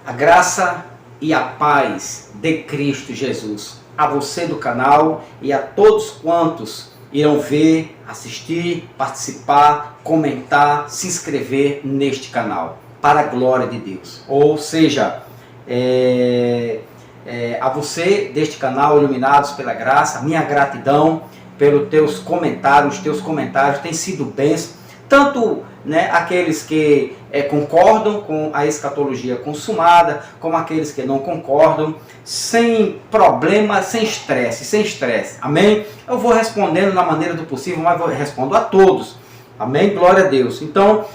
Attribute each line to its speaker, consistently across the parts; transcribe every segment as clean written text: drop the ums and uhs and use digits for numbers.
Speaker 1: A graça e a paz de Cristo Jesus a você do canal e a todos quantos irão ver, assistir, participar, comentar, se inscrever neste canal, para a glória de Deus. Ou seja, a você deste canal, iluminados pela graça, minha gratidão pelos teus comentários. Os teus comentários têm sido bênçãos, tanto aqueles que concordam com a escatologia consumada, como aqueles que não concordam, sem problema, sem estresse, amém? Eu vou respondendo na maneira do possível, mas eu respondo a todos, amém? Glória a Deus. Então,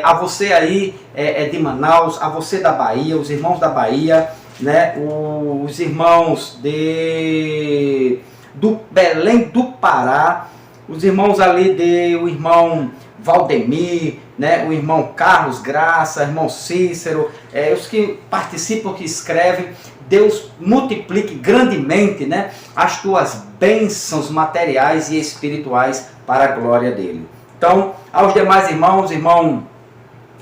Speaker 1: a você aí de Manaus, a você da Bahia, os irmãos da Bahia, os irmãos do Belém do Pará, os irmãos ali o irmão Valdemir, o irmão Carlos Graça, irmão Cícero, os que participam, que escrevem. Deus multiplique grandemente as tuas bênçãos materiais e espirituais para a glória dele. Então, aos demais irmãos,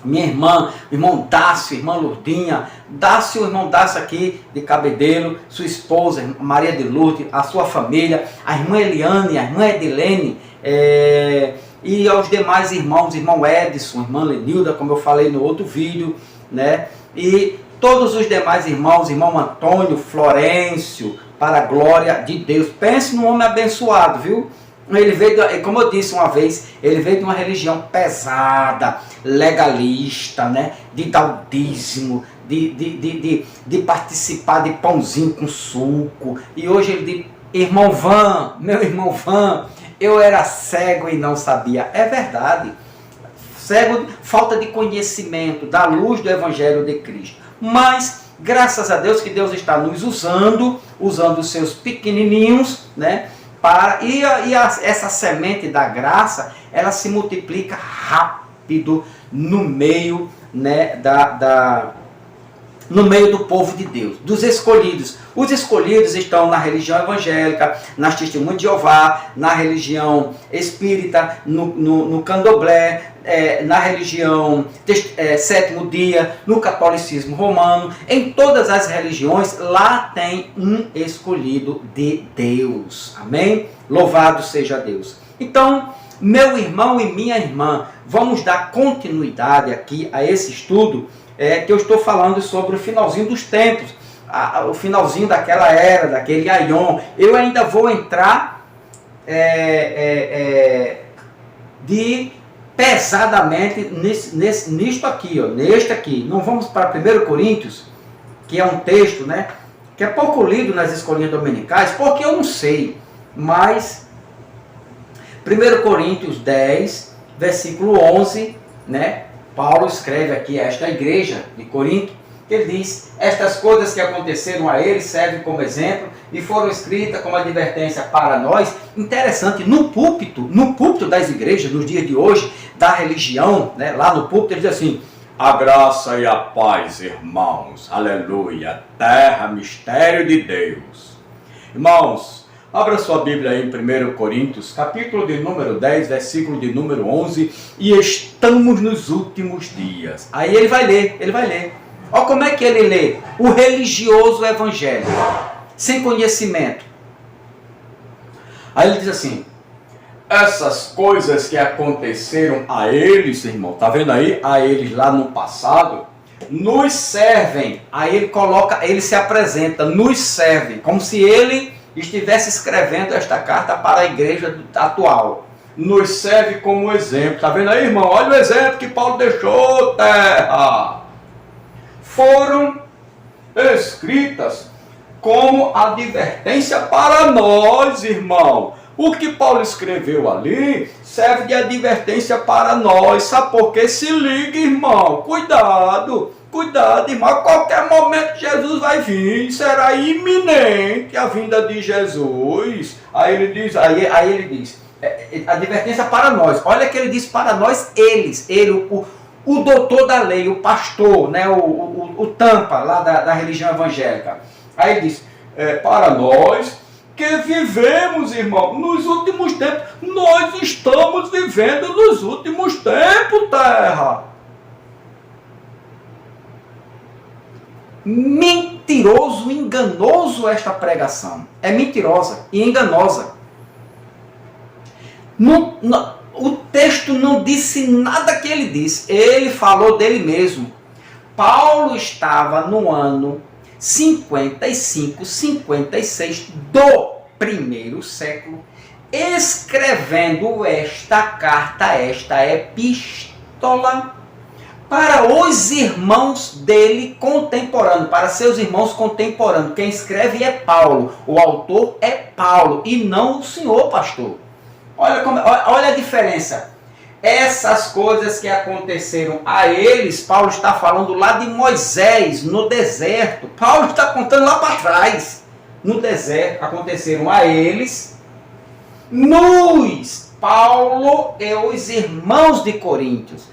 Speaker 1: minha irmã, irmão Dácio, irmã Lourdinha, o irmão Dácio aqui de Cabedelo, sua esposa Maria de Lourdes, a sua família, a irmã Eliane, a irmã Edilene, e aos demais irmãos, irmão Edson, irmã Lenilda, como eu falei no outro vídeo, e todos os demais irmãos, irmão Antônio, Florencio, para a glória de Deus. Pense num homem abençoado, viu? Ele veio, como eu disse uma vez, ele veio de uma religião pesada, legalista, de daudismo, de participar de pãozinho com suco. E hoje ele diz: irmão Van, meu irmão Van, eu era cego e não sabia. É verdade. Cego, falta de conhecimento da luz do Evangelho de Cristo. Mas, graças a Deus, que Deus está nos usando os seus pequenininhos, essa semente da graça, ela se multiplica rápido no meio, no meio do povo de Deus, dos escolhidos. Os escolhidos estão na religião evangélica, nas Testemunhas de Jeová, na religião espírita, no candomblé, na religião sétimo dia, no catolicismo romano. Em todas as religiões, lá tem um escolhido de Deus. Amém? Louvado seja Deus. Então, meu irmão e minha irmã, vamos dar continuidade aqui a esse estudo que eu estou falando sobre o finalzinho dos tempos, o finalzinho daquela era, daquele aion. Eu ainda vou entrar pesadamente nisto aqui, neste aqui. Não vamos para 1 Coríntios, que é um texto, que é pouco lido nas escolinhas dominicais, porque eu não sei, mas 1 Coríntios 10, versículo 11, Paulo escreve aqui a esta igreja de Corinto, que ele diz: estas coisas que aconteceram a ele servem como exemplo e foram escritas como advertência para nós. Interessante, no púlpito das igrejas, nos dias de hoje, da religião, lá no púlpito, ele diz assim: a graça e a paz, irmãos, aleluia, terra, mistério de Deus. Irmãos, abra sua Bíblia aí em 1 Coríntios, capítulo de número 10, versículo de número 11, e estamos nos últimos dias. Aí ele vai ler. Olha como é que ele lê: o religioso evangélico, sem conhecimento. Aí ele diz assim: essas coisas que aconteceram a eles, irmão, tá vendo aí? A eles lá no passado, nos servem. Aí ele se apresenta, nos servem, como se ele estivesse escrevendo esta carta para a igreja atual. Nos serve como exemplo. Está vendo aí, irmão? Olha o exemplo que Paulo deixou, terra. Foram escritas como advertência para nós, irmão. O que Paulo escreveu ali serve de advertência para nós. Sabe por quê? Se liga, irmão. Cuidado, irmão. A qualquer momento Jesus vai vir. Será iminente a vinda de Jesus. Aí ele diz, advertência para nós. Olha que ele diz para nós, ele, o doutor da lei, o pastor, o tampa lá da religião evangélica. Aí ele diz, para nós que vivemos, irmão, nos últimos tempos. Nós estamos vivendo nos últimos tempos, terra. mentiroso, enganoso esta pregação. É mentirosa e enganosa. O texto não disse nada que ele disse. Ele falou dele mesmo. Paulo estava no ano 55, 56 do primeiro século, escrevendo esta carta, esta epístola, para os irmãos dele contemporâneos, para seus irmãos contemporâneos. Quem escreve é Paulo, o autor é Paulo, e não o senhor pastor. Olha a diferença. Essas coisas que aconteceram a eles, Paulo está falando lá de Moisés, no deserto. Paulo está contando lá para trás. No deserto, aconteceram a eles. Paulo e os irmãos de Coríntios.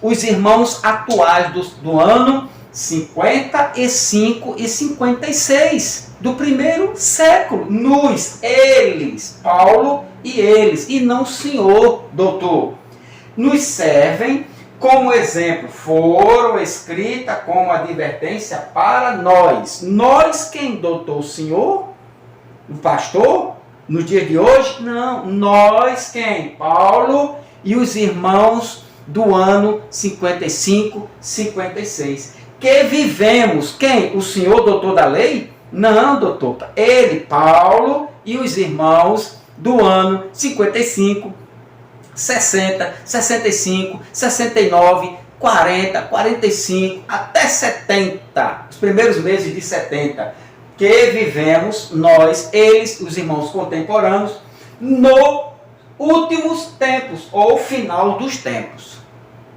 Speaker 1: Os irmãos atuais do ano 55 e 56 do primeiro século. Eles, Paulo e eles, e não o senhor, doutor. Nos servem como exemplo, foram escritas como advertência para nós. Nós quem, doutor? O senhor? O pastor? Nos dias de hoje? Não. Nós quem? Paulo e os irmãos do ano 55, 56. Que vivemos. Quem? O senhor, doutor da lei? Não, doutor. Ele, Paulo e os irmãos do ano 55, 60, 65, 69, 40, 45, até 70, os primeiros meses de 70, que vivemos nós, eles, os irmãos contemporâneos, no últimos tempos, ou final dos tempos.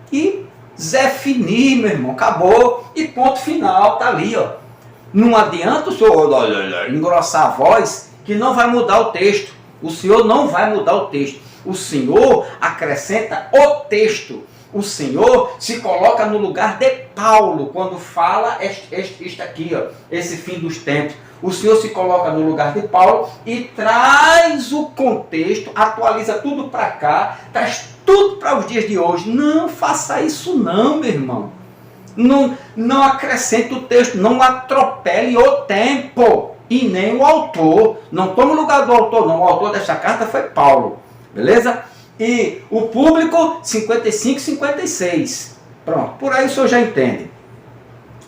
Speaker 1: E Zé Fini, meu irmão, acabou, e ponto final, tá ali, ó. Não adianta o senhor engrossar a voz, que não vai mudar o texto. O senhor não vai mudar o texto. O Senhor acrescenta o texto. O Senhor se coloca no lugar de Paulo quando fala este aqui, ó, esse fim dos tempos. O Senhor se coloca no lugar de Paulo e traz o contexto, atualiza tudo para cá, traz tudo para os dias de hoje. Não faça isso não, meu irmão. Não acrescente o texto, não atropele o tempo e nem o autor. Não tome o lugar do autor, não. O autor desta carta foi Paulo. Beleza? E o público, 55, 56. Pronto, por aí o senhor já entende.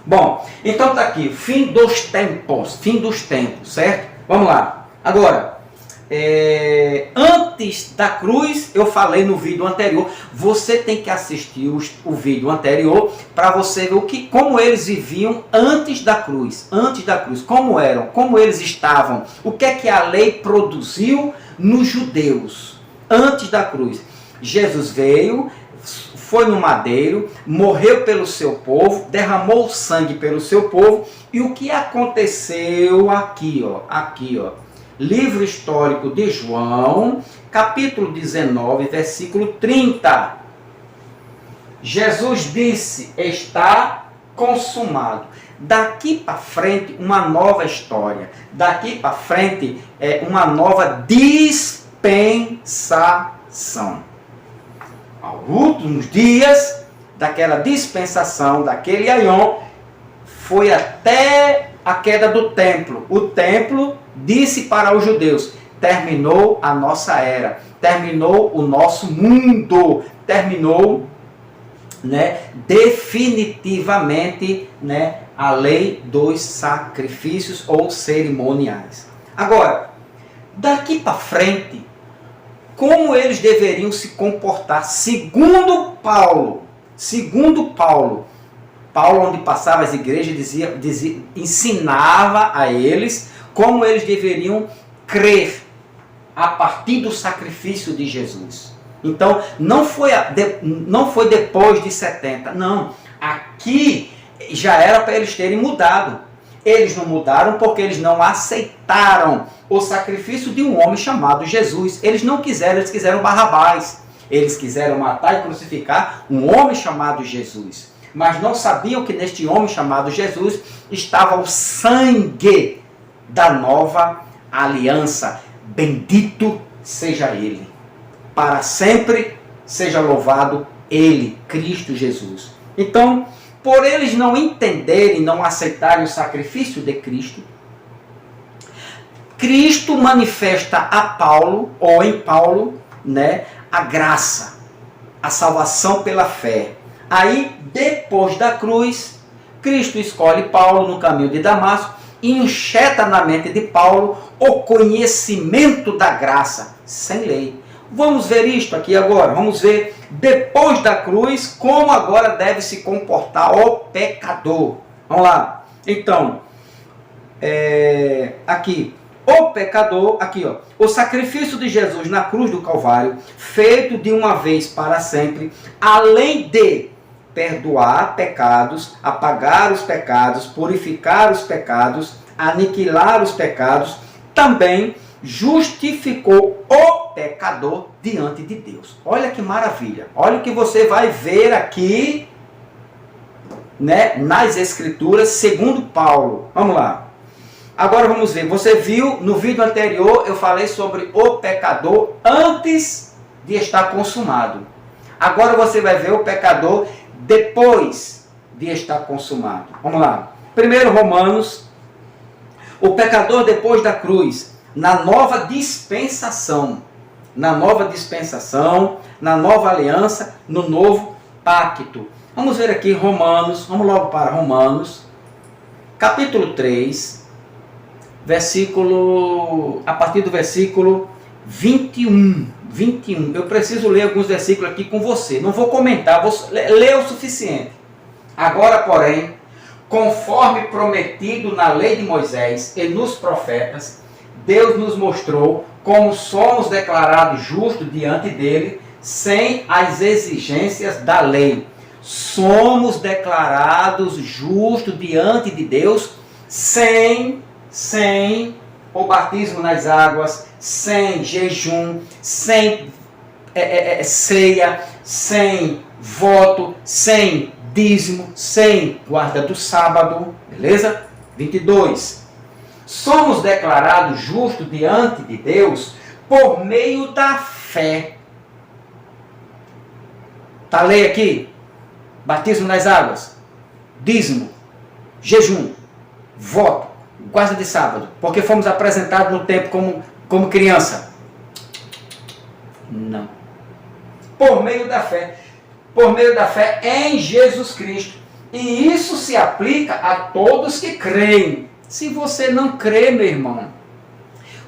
Speaker 1: Bom, então está aqui, fim dos tempos, certo? Vamos lá. Agora, antes da cruz, eu falei no vídeo anterior, você tem que assistir o vídeo anterior para você ver como eles viviam antes da cruz, como eram, como eles estavam, o que é que a lei produziu nos judeus. Antes da cruz, Jesus veio, foi no madeiro, morreu pelo seu povo, derramou sangue pelo seu povo, e o que aconteceu aqui, ó, livro histórico de João, capítulo 19, versículo 30. Jesus disse: está consumado. Daqui para frente, uma nova história. Daqui para frente, uma nova dispensação. Aos últimos dias daquela dispensação, daquele aion, foi até a queda do templo. O templo disse para os judeus: terminou a nossa era, terminou o nosso mundo, terminou, definitivamente, a lei dos sacrifícios ou cerimoniais. Agora, daqui para frente, como eles deveriam se comportar segundo Paulo, onde passava as igrejas, ensinava a eles como eles deveriam crer a partir do sacrifício de Jesus. Então, não foi depois de 70, não. Aqui já era para eles terem mudado. Eles não mudaram porque eles não aceitaram o sacrifício de um homem chamado Jesus. Eles não quiseram, eles quiseram Barrabás. Eles quiseram matar e crucificar um homem chamado Jesus. Mas não sabiam que neste homem chamado Jesus estava o sangue da nova aliança. Bendito seja Ele. Para sempre seja louvado Ele, Cristo Jesus. Então, por eles não entenderem, não aceitarem o sacrifício de Cristo, Cristo manifesta a Paulo, ou em Paulo, né, a graça, a salvação pela fé. Aí, depois da cruz, Cristo escolhe Paulo no caminho de Damasco e injeta na mente de Paulo o conhecimento da graça, sem lei. Vamos ver isto aqui agora. Vamos ver, depois da cruz, como agora deve se comportar o pecador. Vamos lá. Então, aqui, o pecador, aqui ó, o sacrifício de Jesus na cruz do Calvário, feito de uma vez para sempre, além de perdoar pecados, apagar os pecados, purificar os pecados, aniquilar os pecados, também justificou o pecador diante de Deus. Olha que maravilha. Olha o que você vai ver aqui, né, nas Escrituras, segundo Paulo. Vamos lá. Agora vamos ver. Você viu no vídeo anterior, eu falei sobre o pecador antes de estar consumado. Agora você vai ver o pecador depois de estar consumado. Vamos lá. Primeiro Romanos, o pecador depois da cruz, na nova dispensação, na nova aliança, no novo pacto. Vamos ver aqui Romanos, vamos logo para Romanos, capítulo 3, a partir do versículo 21. Eu preciso ler alguns versículos aqui com você. Não vou comentar, vou ler o suficiente. Agora, porém, conforme prometido na lei de Moisés e nos profetas, Deus nos mostrou como somos declarados justos diante dele, sem as exigências da lei. Somos declarados justos diante de Deus sem o batismo nas águas, sem jejum, sem ceia, sem voto, sem dízimo, sem guarda do sábado. Beleza? 22. Somos declarados justos diante de Deus por meio da fé. Está a lei aqui? Batismo nas águas, dízimo, jejum, voto, guarda de sábado, porque fomos apresentados no tempo como criança. Não. Por meio da fé em Jesus Cristo. E isso se aplica a todos que creem. Se você não crê, meu irmão,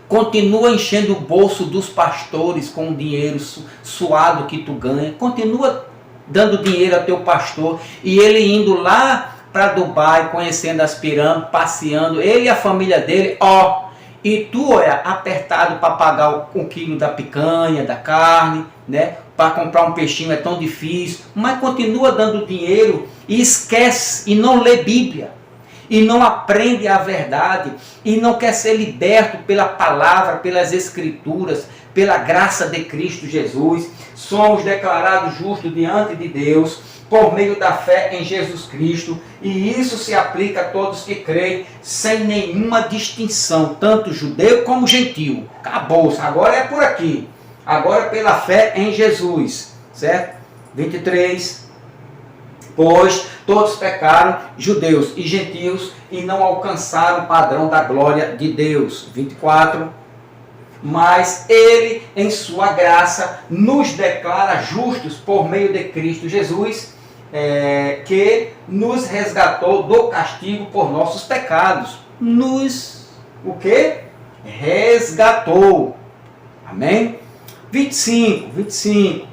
Speaker 1: continua enchendo o bolso dos pastores com o dinheiro suado que tu ganha, continua dando dinheiro a teu pastor, e ele indo lá para Dubai, conhecendo as pirâmides, passeando, ele e a família dele, e tu, apertado para pagar um quilo da picanha, da carne, né? Para comprar um peixinho é tão difícil, mas continua dando dinheiro e esquece, e não lê Bíblia, e não aprende a verdade, e não quer ser liberto pela palavra, pelas Escrituras, pela graça de Cristo Jesus. Somos declarados justos diante de Deus por meio da fé em Jesus Cristo, e isso se aplica a todos que creem, sem nenhuma distinção, tanto judeu como gentio. Acabou, agora é por aqui, agora pela fé em Jesus, certo? 23, pois todos pecaram, judeus e gentios, e não alcançaram o padrão da glória de Deus. 24, mas Ele, em sua graça, nos declara justos por meio de Cristo Jesus, que nos resgatou do castigo por nossos pecados. O quê? Resgatou. Amém? 25.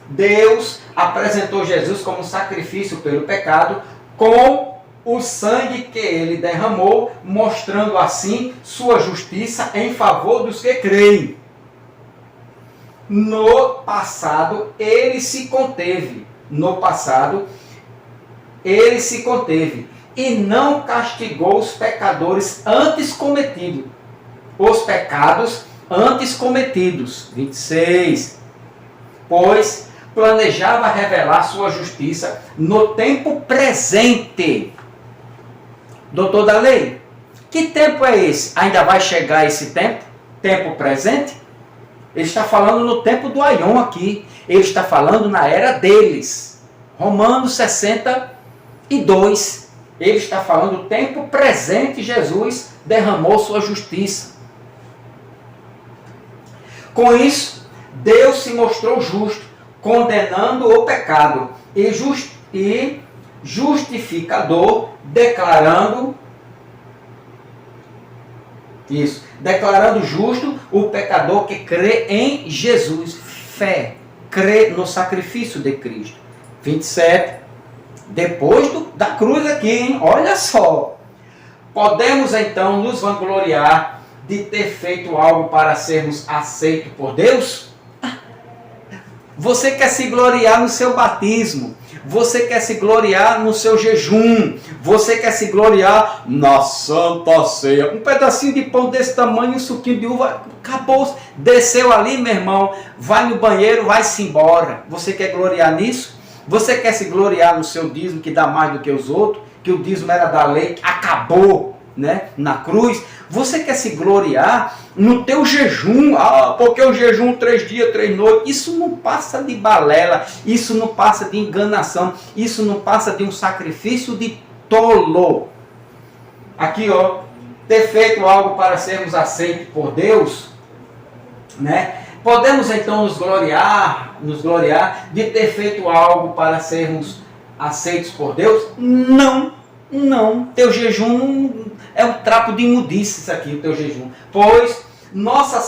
Speaker 1: Deus apresentou Jesus como sacrifício pelo pecado, com o sangue que ele derramou, mostrando assim sua justiça em favor dos que creem. No passado, ele se conteve. E não castigou os pecadores antes cometidos. Os pecados antes cometidos. 26. Pois planejava revelar sua justiça no tempo presente. Doutor da lei, que tempo é esse? Ainda vai chegar esse tempo? Tempo presente? Ele está falando no tempo do Aion aqui. Ele está falando na era deles. Romanos 65. E 2, ele está falando do tempo presente, Jesus derramou sua justiça. Com isso, Deus se mostrou justo, condenando o pecado, e justificador, declarando justo o pecador que crê em Jesus. Fé, crê no sacrifício de Cristo. 27, depois da cruz aqui, hein? Olha só. Podemos então nos vangloriar de ter feito algo para sermos aceitos por Deus? Você quer se gloriar no seu batismo, você quer se gloriar no seu jejum, você quer se gloriar na Santa Ceia. Um pedacinho de pão desse tamanho, um suquinho de uva, acabou, desceu ali, meu irmão, vai no banheiro, vai-se embora. Você quer gloriar nisso? Você quer se gloriar no seu dízimo, que dá mais do que os outros, que o dízimo era da lei, acabou, né, na cruz? Você quer se gloriar no teu jejum? Porque o jejum 3 dias, 3 noites, isso não passa de balela, isso não passa de enganação, isso não passa de um sacrifício de tolo. Aqui, ó, ter feito algo para sermos aceitos por Deus, né? Podemos então nos gloriar de ter feito algo para sermos aceitos por Deus? Não. Não, teu jejum é um trapo de imundice, isso aqui, o teu jejum. Pois nossa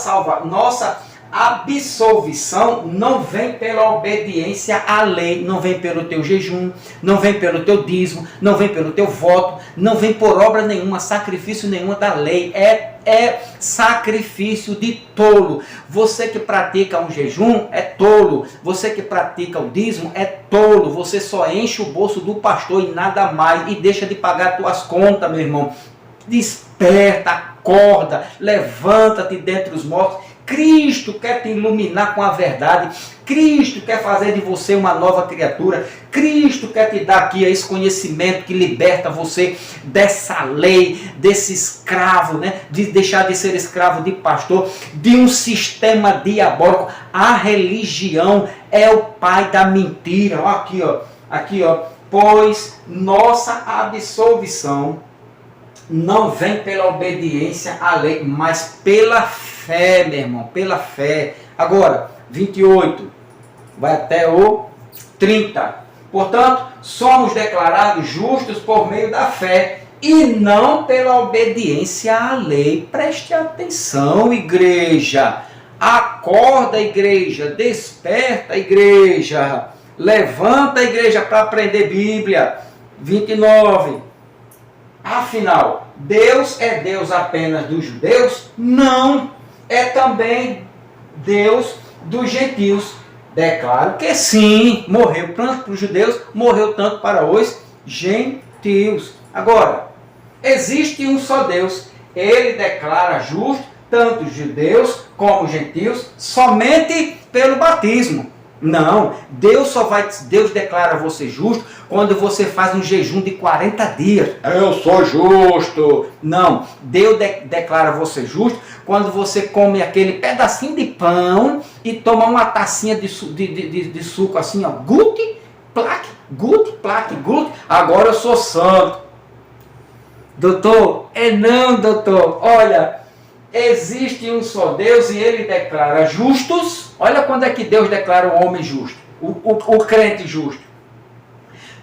Speaker 1: absolvição não vem pela obediência à lei, não vem pelo teu jejum, não vem pelo teu dízimo, não vem pelo teu voto, não vem por obra nenhuma, sacrifício nenhuma da lei. É sacrifício de tolo. Você que pratica um jejum é tolo. Você que pratica o dízimo é tolo. Você só enche o bolso do pastor e nada mais, e deixa de pagar tuas contas, meu irmão. Desperta, acorda, levanta-te dentre os mortos. Cristo quer te iluminar com a verdade. Cristo quer fazer de você uma nova criatura. Cristo quer te dar aqui esse conhecimento que liberta você dessa lei, desse escravo, né? De deixar de ser escravo de pastor, de um sistema diabólico. A religião é o pai da mentira. Aqui, ó. Pois nossa absolvição não vem pela obediência à lei, mas pela fé, meu irmão, pela fé. Agora, 28, vai até o 30. Portanto, somos declarados justos por meio da fé e não pela obediência à lei. Preste atenção, igreja. Acorda, igreja. Desperta, igreja. Levanta, igreja, para aprender Bíblia. 29. Afinal, Deus é Deus apenas dos judeus? Não, é também Deus dos gentios. Declaro que sim, morreu tanto para os judeus, morreu tanto para os gentios. Agora, existe um só Deus, ele declara justo tanto os judeus como os gentios somente pelo batismo. Não, Deus declara você justo quando você faz um jejum de 40 dias. Eu sou justo. Não, Deus declara você justo quando você come aquele pedacinho de pão e toma uma tacinha de suco assim, ó. Gut, plaque, gut. Agora eu sou santo. Doutor, não, doutor. Olha, existe um só Deus e ele declara justos. Olha quando é que Deus declara o homem justo, o crente justo.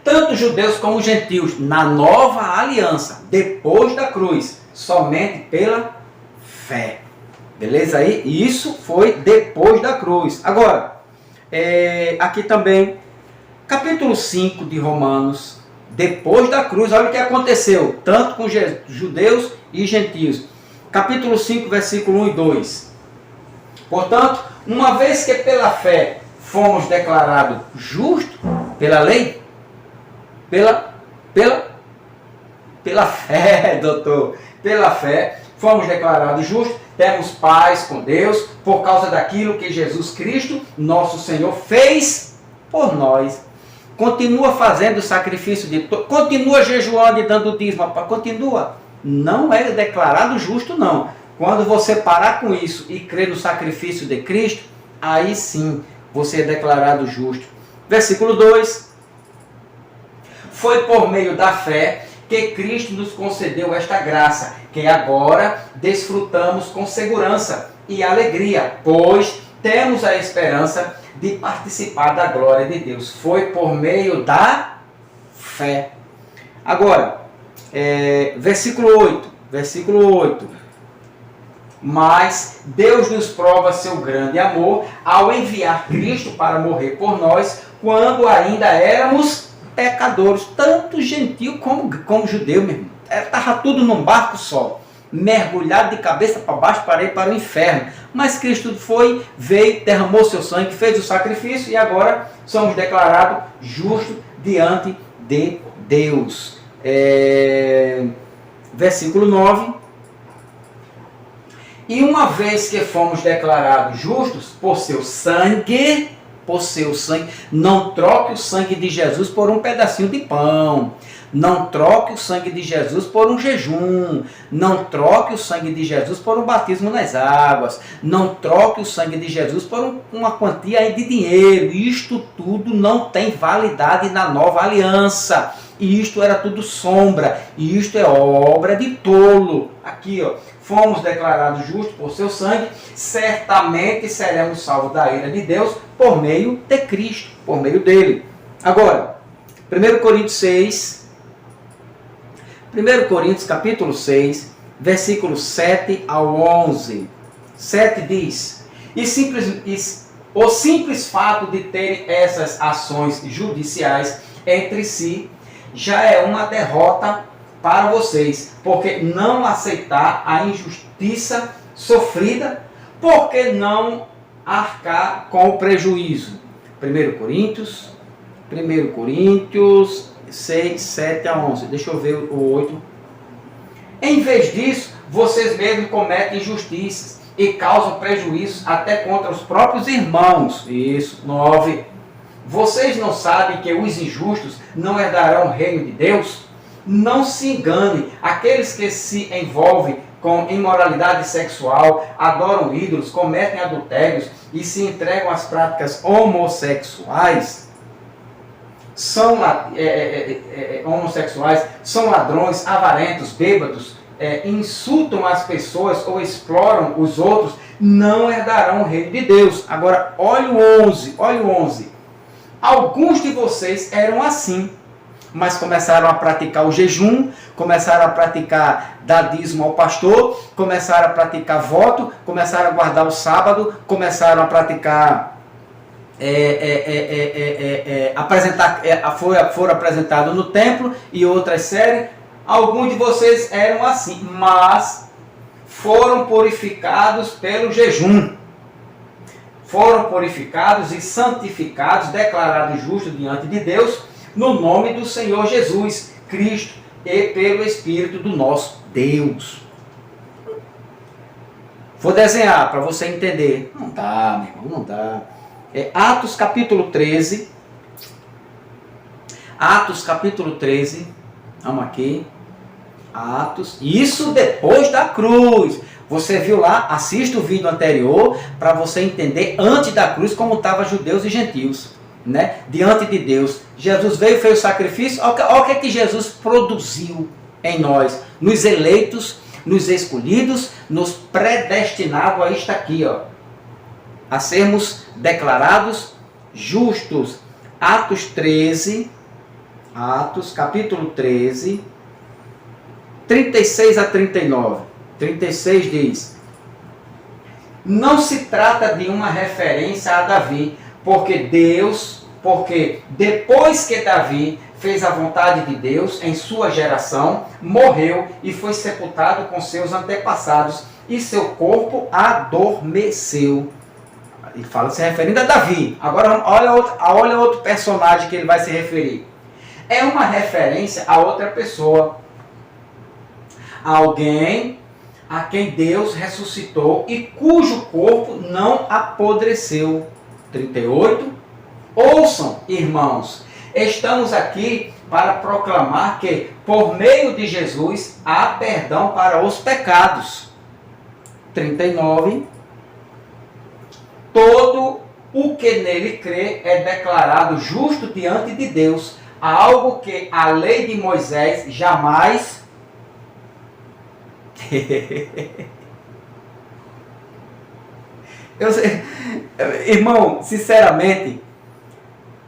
Speaker 1: Tanto judeus como gentios, na nova aliança, depois da cruz, somente pela fé. Beleza aí? Isso foi depois da cruz. Agora, aqui também, capítulo 5 de Romanos, depois da cruz, olha o que aconteceu, tanto com judeus e gentios. Capítulo 5, versículo 1 e 2. Portanto, uma vez que pela fé fomos declarados justos, pela lei, pela fé, doutor, pela fé, fomos declarados justos, temos paz com Deus, por causa daquilo que Jesus Cristo, nosso Senhor, fez por nós. Continua fazendo o sacrifício continua jejuando e dando dízimo, continua. Não é declarado justo, não. Quando você parar com isso e crer no sacrifício de Cristo, aí sim você é declarado justo. Versículo 2. Foi por meio da fé que Cristo nos concedeu esta graça, que agora desfrutamos com segurança e alegria, pois temos a esperança de participar da glória de Deus. Foi por meio da fé. Agora, versículo 8. Mas Deus nos prova seu grande amor ao enviar Cristo para morrer por nós, quando ainda éramos pecadores, tanto gentil como judeu, meu irmão. Estava tudo num barco só, mergulhado de cabeça para baixo para ir para o inferno. Mas Cristo veio, derramou seu sangue, fez o sacrifício e agora somos declarados justos diante de Deus. Versículo 9. E uma vez que fomos declarados justos por seu sangue, não troque o sangue de Jesus por um pedacinho de pão. Não troque o sangue de Jesus por um jejum. Não troque o sangue de Jesus por um batismo nas águas. Não troque o sangue de Jesus por uma quantia de dinheiro. Isto tudo não tem validade na nova aliança. E isto era tudo sombra. E isto é obra de tolo. Aqui, ó. Fomos declarados justos por seu sangue, certamente seremos salvos da ira de Deus por meio de Cristo, por meio dele. Agora, 1 Coríntios capítulo 6, versículos 7 ao 11. 7 diz: o simples fato de terem essas ações judiciais entre si já é uma derrota para vocês, porque não aceitar a injustiça sofrida, porque não arcar com o prejuízo. 1 Coríntios 6, 7 a 11. Deixa eu ver o 8. Em vez disso, vocês mesmos cometem injustiças e causam prejuízos até contra os próprios irmãos. Isso, 9. Vocês não sabem que os injustos não herdarão o reino de Deus? Não se engane, aqueles que se envolvem com imoralidade sexual, adoram ídolos, cometem adultérios e se entregam às práticas homossexuais, são ladrões, avarentos, bêbados, insultam as pessoas ou exploram os outros, não herdarão o reino de Deus. Agora, olha o 11. Alguns de vocês eram assim, mas começaram a praticar o jejum, começaram a praticar dar dízimo ao pastor, começaram a praticar voto, começaram a guardar o sábado, começaram a praticar, foram apresentados no templo e outras séries. Alguns de vocês eram assim, mas foram purificados pelo jejum. Foram purificados e santificados, declarados justos diante de Deus, no nome do Senhor Jesus Cristo e pelo Espírito do nosso Deus. Vou desenhar para você entender. Não dá, meu irmão, não dá. Atos capítulo 13. Vamos aqui. Atos. Isso depois da cruz. Você viu lá, assista o vídeo anterior para você entender antes da cruz como estavam judeus e gentios, né? Diante de Deus. Jesus veio, fez o sacrifício. Olha o que Jesus produziu em nós, nos eleitos, nos escolhidos, nos predestinados a isto aqui, ó, a sermos declarados justos. Atos capítulo 13, 36 a 39. 36 diz: não se trata de uma referência a Davi, porque depois que Davi fez a vontade de Deus em sua geração, morreu e foi sepultado com seus antepassados, e seu corpo adormeceu. Ele fala se referindo a Davi. Agora olha outro personagem que ele vai se referir. É uma referência a outra pessoa. Alguém a quem Deus ressuscitou e cujo corpo não apodreceu. 38. Ouçam, irmãos, estamos aqui para proclamar que, por meio de Jesus, há perdão para os pecados. 39. Todo o que nele crê é declarado justo diante de Deus, algo que a lei de Moisés jamais irmão, sinceramente,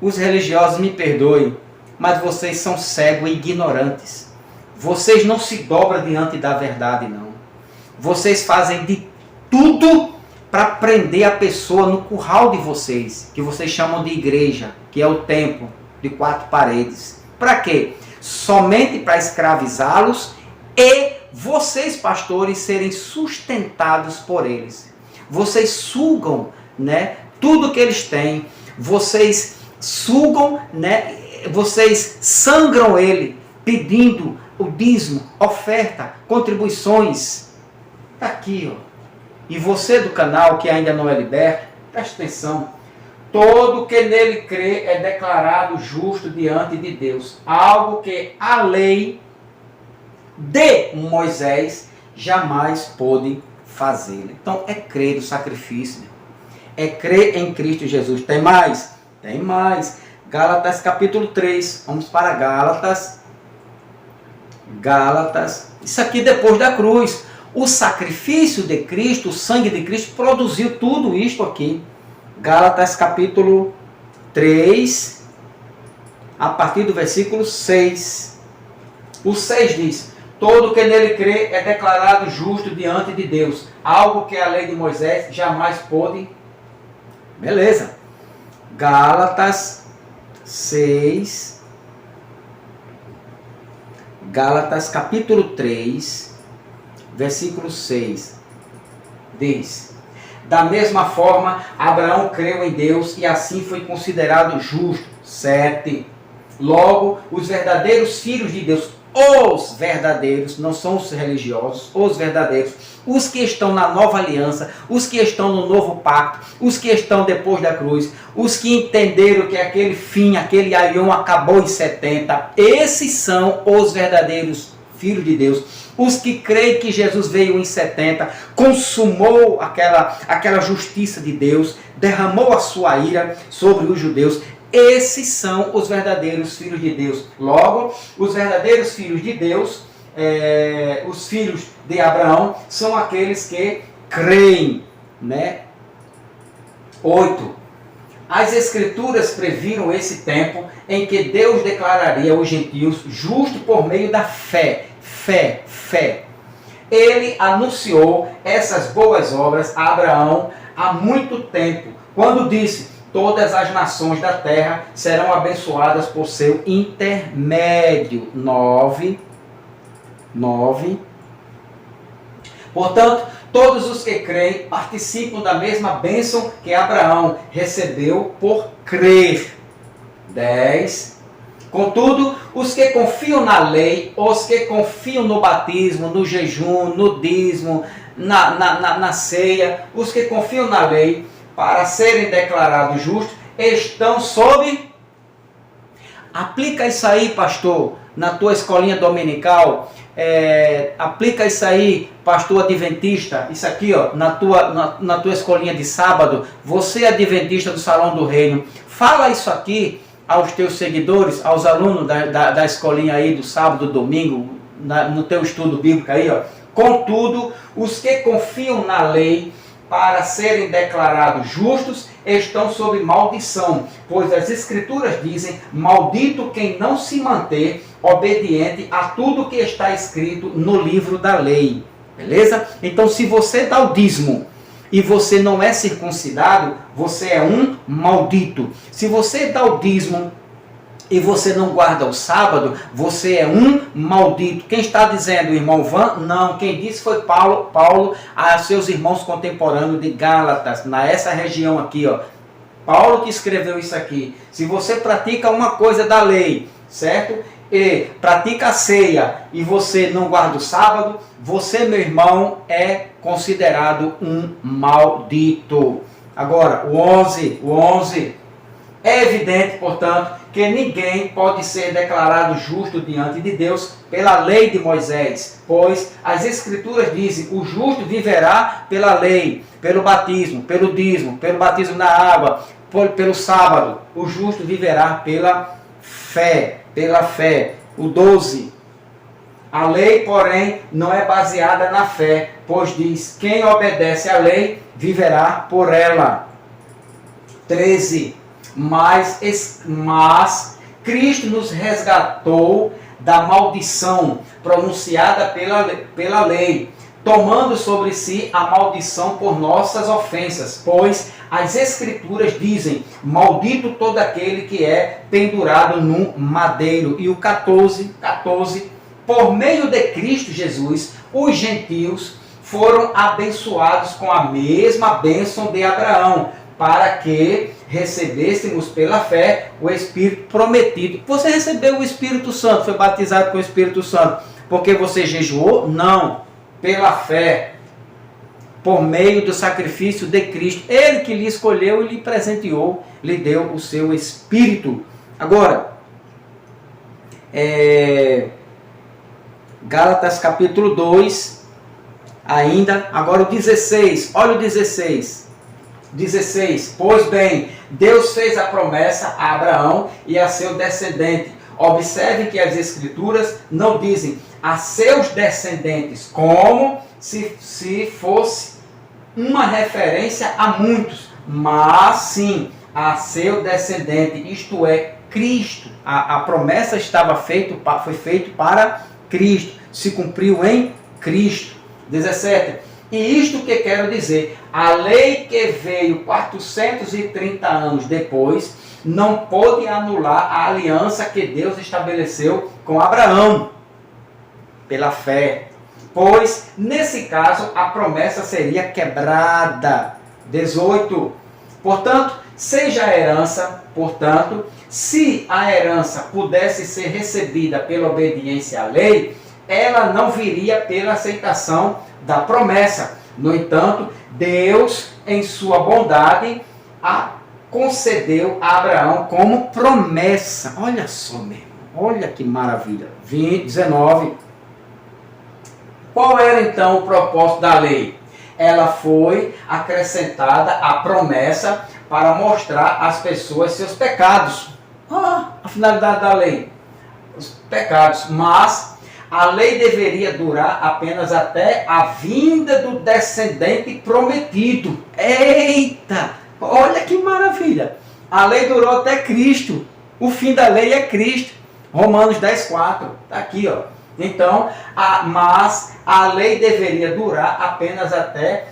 Speaker 1: os religiosos me perdoem, mas vocês são cegos e ignorantes. Vocês não se dobram diante da verdade, não. Vocês fazem de tudo para prender a pessoa no curral de vocês, que vocês chamam de igreja, que é o templo de 4 paredes. Para quê? Somente para escravizá-los e vocês, pastores, serem sustentados por eles. Vocês sugam, né, tudo que eles têm. Vocês sugam, né, vocês sangram ele, pedindo o dízimo, oferta, contribuições. Está aqui, ó. E você do canal que ainda não é liberto, preste atenção. Todo que nele crê é declarado justo diante de Deus. Algo que a lei de Moisés jamais pôde fazer. Então é crer no sacrifício. É crer em Cristo Jesus. Tem mais? Tem mais. Gálatas capítulo 3. Vamos para Gálatas. Gálatas. Isso aqui depois da cruz. O sacrifício de Cristo, o sangue de Cristo, produziu tudo isto aqui. Gálatas capítulo 3, a partir do versículo 6. O 6 diz: todo que nele crê é declarado justo diante de Deus. Algo que a lei de Moisés jamais pôde. Beleza. Gálatas 6. Gálatas capítulo 3. Versículo 6, diz: da mesma forma, Abraão creu em Deus e assim foi considerado justo. 7. Logo, os verdadeiros filhos de Deus, os verdadeiros, não são os religiosos, os verdadeiros, os que estão na nova aliança, os que estão no novo pacto, os que estão depois da cruz, os que entenderam que aquele fim, aquele aion acabou em 70, esses são os verdadeiros filhos de Deus. Os que creem que Jesus veio em 70, consumou aquela justiça de Deus, derramou a sua ira sobre os judeus. Esses são os verdadeiros filhos de Deus. Logo, os verdadeiros filhos de Deus, os filhos de Abraão, são aqueles que creem. Né? 8. As Escrituras previram esse tempo em que Deus declararia os gentios justos por meio da fé. Fé. Ele anunciou essas boas obras a Abraão há muito tempo, quando disse: todas as nações da terra serão abençoadas por seu intermédio. 9. Portanto, todos os que creem participam da mesma bênção que Abraão recebeu por crer. 10. Contudo, os que confiam na lei, os que confiam no batismo, no jejum, no dízimo, na ceia, os que confiam na lei, para serem declarados justos, estão sob... Aplica isso aí, pastor, na tua escolinha dominical. Aplica isso aí, pastor adventista, isso aqui, ó, na tua escolinha de sábado. Você é adventista do Salão do Reino. Fala isso aqui aos teus seguidores, aos alunos da escolinha aí do sábado, do domingo, no teu estudo bíblico aí, ó. Contudo, os que confiam na lei para serem declarados justos estão sob maldição, pois as Escrituras dizem: maldito quem não se manter obediente a tudo que está escrito no livro da lei. Beleza? Então, se você dá o dízimo e você não é circuncidado, você é um maldito. Se você dá o dízimo e você não guarda o sábado, você é um maldito. Quem está dizendo, o irmão Van? Não, quem disse foi Paulo a seus irmãos contemporâneos de Gálatas, nessa região aqui, ó. Paulo que escreveu isso aqui. Se você pratica uma coisa da lei, certo? E pratica a ceia e você não guarda o sábado, você, meu irmão, é considerado um maldito. Agora, o 11. É evidente, portanto, que ninguém pode ser declarado justo diante de Deus pela lei de Moisés, pois as Escrituras dizem: o justo viverá pela lei, pelo batismo, pelo dízimo, pelo batismo na água, pelo sábado. O justo viverá pela fé, pela fé. O 12. A lei, porém, não é baseada na fé, pois diz, quem obedece à lei viverá por ela. 13. Mas Cristo nos resgatou da maldição pronunciada pela lei, tomando sobre si a maldição por nossas ofensas, pois as Escrituras dizem, maldito todo aquele que é pendurado num madeiro. E o 14, por meio de Cristo Jesus, os gentios foram abençoados com a mesma bênção de Abraão, para que recebêssemos pela fé o Espírito prometido. Você recebeu o Espírito Santo, foi batizado com o Espírito Santo, porque você jejuou? Não, pela fé, por meio do sacrifício de Cristo. Ele que lhe escolheu e lhe presenteou, lhe deu o seu Espírito. Agora, Gálatas capítulo 2, ainda, agora o 16, olha o 16. 16, pois bem, Deus fez a promessa a Abraão e a seu descendente. Observe que as Escrituras não dizem a seus descendentes, como se fosse uma referência a muitos, mas sim a seu descendente, isto é, Cristo. A promessa foi feita para Cristo, se cumpriu em Cristo. 17. E isto que quero dizer, a lei que veio 430 anos depois, não pôde anular a aliança que Deus estabeleceu com Abraão, pela fé. Pois, nesse caso, a promessa seria quebrada. 18. Portanto, se a herança pudesse ser recebida pela obediência à lei, ela não viria pela aceitação da promessa. No entanto, Deus, em sua bondade, a concedeu a Abraão como promessa. Olha só, meu irmão, olha que maravilha. 19. Qual era então o propósito da lei? Ela foi acrescentada à promessa para mostrar às pessoas seus pecados. A finalidade da lei, os pecados. Mas a lei deveria durar apenas até a vinda do descendente prometido. Eita! Olha que maravilha! A lei durou até Cristo. O fim da lei é Cristo. Romanos 10:4. Está aqui, ó. Então, mas a lei deveria durar apenas até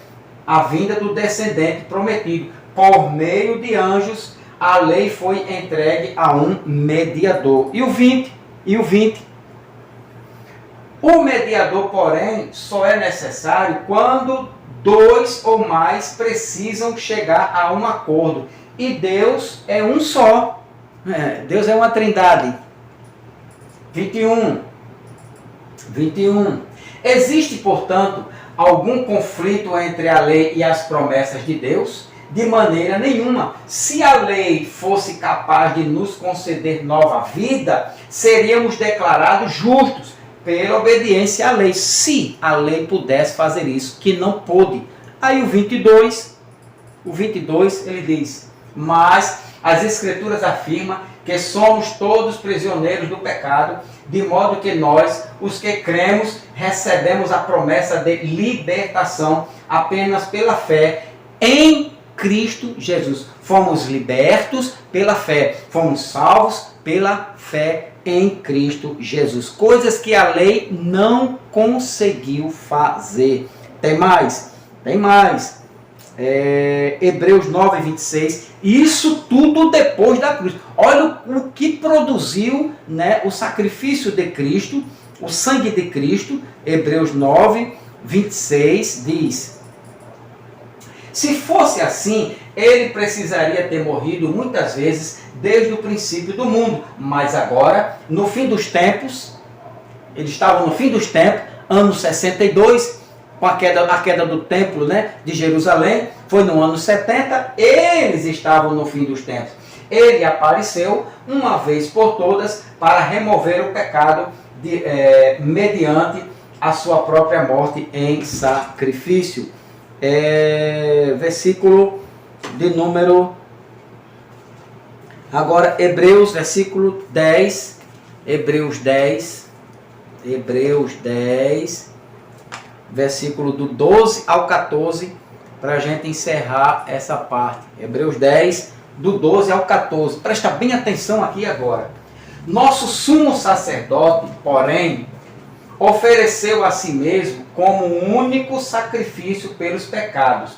Speaker 1: a vinda do descendente prometido. Por meio de anjos, a lei foi entregue a um mediador. E o 20? O mediador, porém, só é necessário quando dois ou mais precisam chegar a um acordo. E Deus é um só. Deus é uma trindade. 21. Existe, portanto, algum conflito entre a lei e as promessas de Deus? De maneira nenhuma. Se a lei fosse capaz de nos conceder nova vida, seríamos declarados justos pela obediência à lei. Se a lei pudesse fazer isso, que não pôde. Aí o 22 ele diz, mas as Escrituras afirmam que somos todos prisioneiros do pecado, de modo que nós, os que cremos, recebemos a promessa de libertação apenas pela fé em Cristo Jesus. Fomos libertos pela fé, fomos salvos pela fé em Cristo Jesus. Coisas que a lei não conseguiu fazer. Tem mais. Hebreus 9:26. Isso tudo depois da cruz. Olha o que produziu, né, o sacrifício de Cristo, o sangue de Cristo. Hebreus 9:26 diz: se fosse assim, ele precisaria ter morrido muitas vezes desde o princípio do mundo. Mas agora, no fim dos tempos, eles estavam no fim dos tempos, ano 62, com a queda do templo, né, de Jerusalém, foi no ano 70, eles estavam no fim dos tempos. Ele apareceu uma vez por todas para remover o pecado mediante a sua própria morte em sacrifício. Versículo de número Agora, Hebreus, versículo 10. Hebreus 10, versículo do 12 ao 14, para a gente encerrar essa parte. Hebreus 10, do 12 ao 14. Presta bem atenção aqui agora. Nosso sumo sacerdote, porém, ofereceu a si mesmo como um único sacrifício pelos pecados,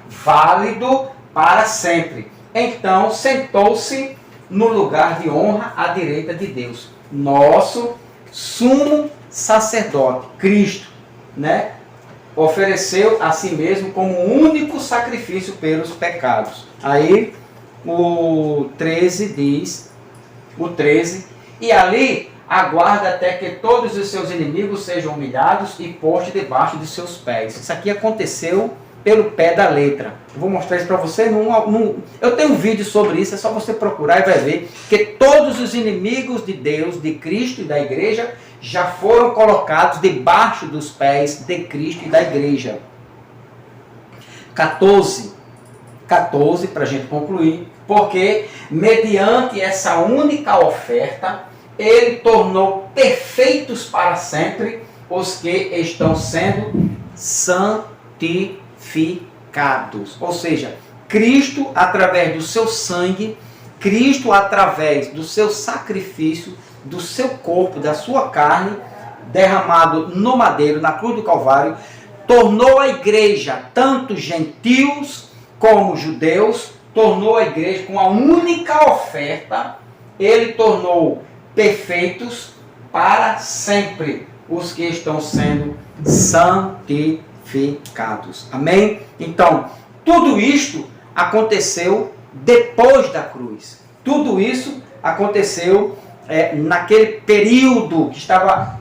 Speaker 1: válido para sempre. Então sentou-se no lugar de honra à direita de Deus. Nosso sumo sacerdote, Cristo, né? Ofereceu a si mesmo como um único sacrifício pelos pecados. Aí o 13 diz, e ali aguarda até que todos os seus inimigos sejam humilhados e postos debaixo de seus pés. Isso aqui aconteceu pelo pé da letra. Eu vou mostrar isso para você. Eu tenho um vídeo sobre isso, é só você procurar e vai ver que todos os inimigos de Deus, de Cristo e da igreja, já foram colocados debaixo dos pés de Cristo e da igreja. 14, para a gente concluir. Porque, mediante essa única oferta, ele tornou perfeitos para sempre os que estão sendo santificados. Ou seja, Cristo, através do seu sangue, Cristo, através do seu sacrifício, do seu corpo, da sua carne, derramado no madeiro, na cruz do Calvário, tornou a igreja, tanto gentios como judeus, tornou a igreja com a única oferta, ele tornou perfeitos para sempre os que estão sendo santificados. Amém? Então, tudo isto aconteceu depois da cruz. Tudo isso aconteceu naquele período que estava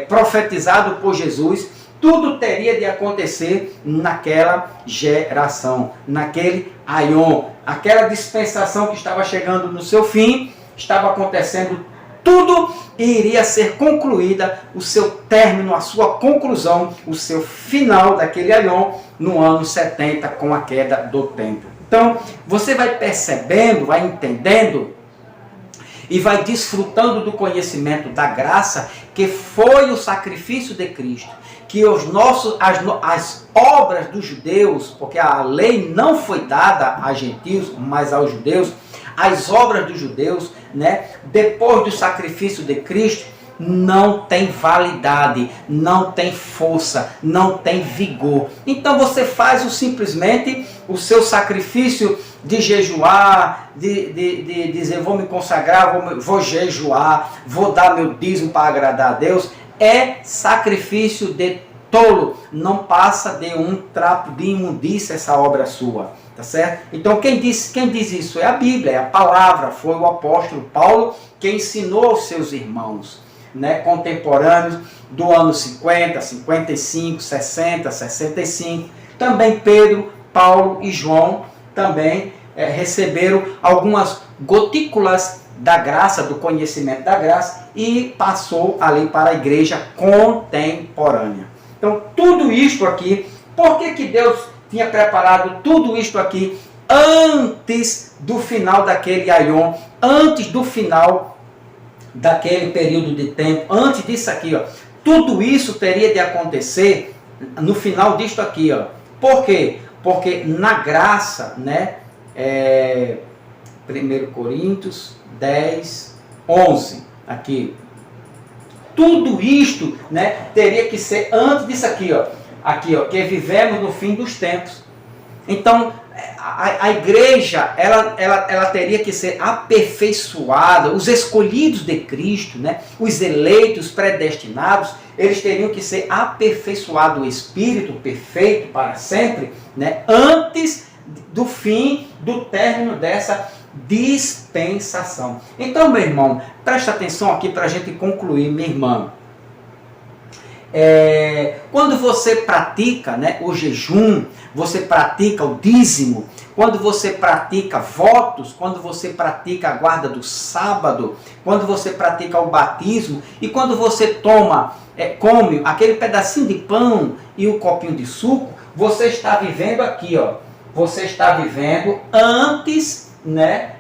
Speaker 1: profetizado por Jesus. Tudo teria de acontecer naquela geração, naquele aion, aquela dispensação que estava chegando no seu fim, estava acontecendo tudo e iria ser concluída o seu término, a sua conclusão, o seu final daquele aion no ano 70 com a queda do templo. Então, você vai percebendo, vai entendendo e vai desfrutando do conhecimento da graça que foi o sacrifício de Cristo, que as obras dos judeus, porque a lei não foi dada a gentios, mas aos judeus, as obras dos judeus, né, depois do sacrifício de Cristo, não tem validade, não tem força, não tem vigor. Então você faz simplesmente o seu sacrifício de jejuar, de dizer, vou me consagrar, vou jejuar, vou dar meu dízimo para agradar a Deus. É sacrifício de tolo, não passa de um trapo de imundícia essa obra sua, tá certo? Então quem diz isso é a Bíblia, é a palavra, foi o apóstolo Paulo que ensinou aos seus irmãos, né, contemporâneos do ano 50, 55, 60, 65. Também Pedro, Paulo e João também receberam algumas gotículas da graça, do conhecimento da graça, e passou ali para a igreja contemporânea. Então, tudo isto aqui, por que Deus tinha preparado tudo isto aqui antes do final daquele aion, antes do final daquele período de tempo, antes disso aqui, ó? Tudo isso teria de acontecer no final disto aqui, ó. Por quê? Porque na graça, né, 1 Coríntios 10, 11, aqui. Tudo isto, né, teria que ser antes disso aqui, ó. Aqui, ó, que vivemos no fim dos tempos. Então, a igreja, ela teria que ser aperfeiçoada. Os escolhidos de Cristo, né, os eleitos, predestinados, eles teriam que ser aperfeiçoados, o Espírito perfeito para sempre, né, antes do fim, do término dessa dispensação. Então, meu irmão, presta atenção aqui para a gente concluir, minha irmã. Quando você pratica, né, o jejum, você pratica o dízimo, quando você pratica votos, quando você pratica a guarda do sábado, quando você pratica o batismo e quando você come aquele pedacinho de pão e o copinho de suco, você está vivendo aqui, ó. Você está vivendo antes, né,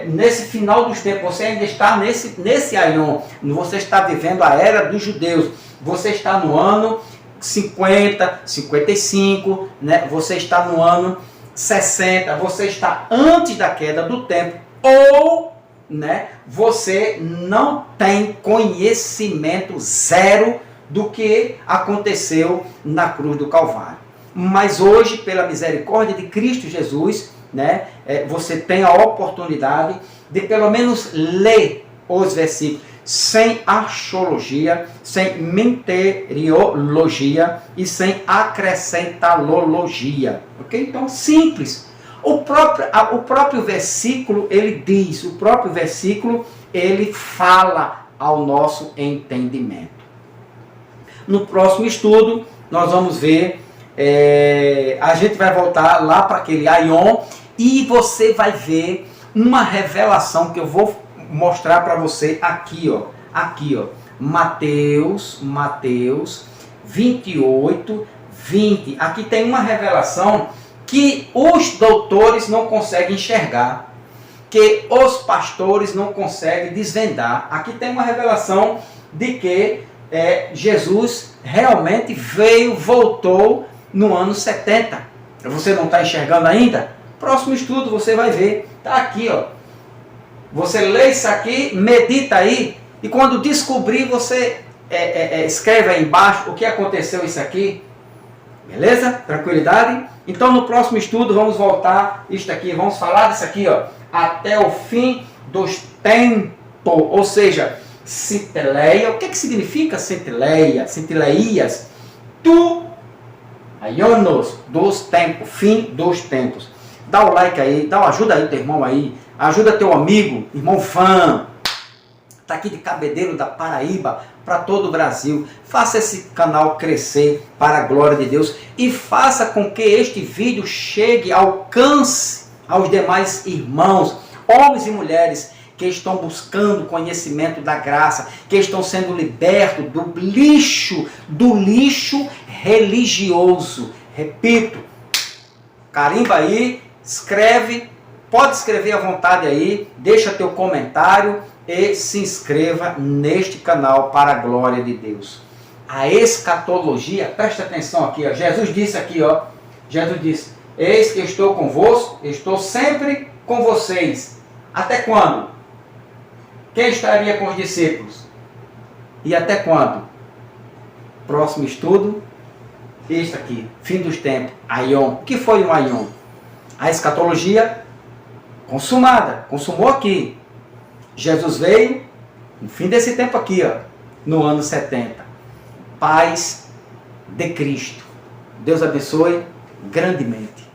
Speaker 1: nesse final dos tempos, você ainda está nesse aion, você está vivendo a era dos judeus, você está no ano 50, 55, né? Você está no ano 60, você está antes da queda do templo, ou, né, você não tem conhecimento zero do que aconteceu na cruz do Calvário. Mas hoje, pela misericórdia de Cristo Jesus, né, você tem a oportunidade de pelo menos ler os versículos sem axologia, sem menteriologia e sem acrescentalologia. Ok? Então, simples. O próprio versículo, ele diz, o próprio versículo, ele fala ao nosso entendimento. No próximo estudo, nós vamos ver, a gente vai voltar lá para aquele aion e você vai ver uma revelação que eu vou mostrar para você aqui, ó. Mateus 28, 20. Aqui tem uma revelação que os doutores não conseguem enxergar, que os pastores não conseguem desvendar. Aqui tem uma revelação de que Jesus realmente voltou no ano 70. Você não está enxergando ainda? Próximo estudo você vai ver. Está aqui, ó. Você lê isso aqui, medita aí, e quando descobrir, você escreve aí embaixo o que aconteceu isso aqui. Beleza? Tranquilidade? Então no próximo estudo vamos voltar isto aqui, vamos falar disso aqui, ó, até o fim dos tempos, ou seja, centeleia. O que significa centeleia? Centeleias, aionos, dos tempos, fim dos tempos. Dá o like aí, ajuda aí teu irmão aí, ajuda teu amigo, irmão fã, está aqui de Cabedelo da Paraíba, para todo o Brasil. Faça esse canal crescer para a glória de Deus e faça com que este vídeo chegue, alcance aos demais irmãos, homens e mulheres que estão buscando conhecimento da graça, que estão sendo libertos do lixo religioso. Repito, carimba aí, escreve, pode escrever à vontade aí, deixa teu comentário e se inscreva neste canal para a glória de Deus. A escatologia, presta atenção aqui, ó. Jesus disse aqui, ó, Jesus disse: eis que estou convosco, estou sempre com vocês. Até quando? Quem estaria com os discípulos? E até quando? Próximo estudo, este aqui, fim dos tempos, aion. O que foi um aion? A escatologia consumada, consumou aqui. Jesus veio no fim desse tempo aqui, ó, no ano 70. Paz de Cristo. Deus abençoe grandemente.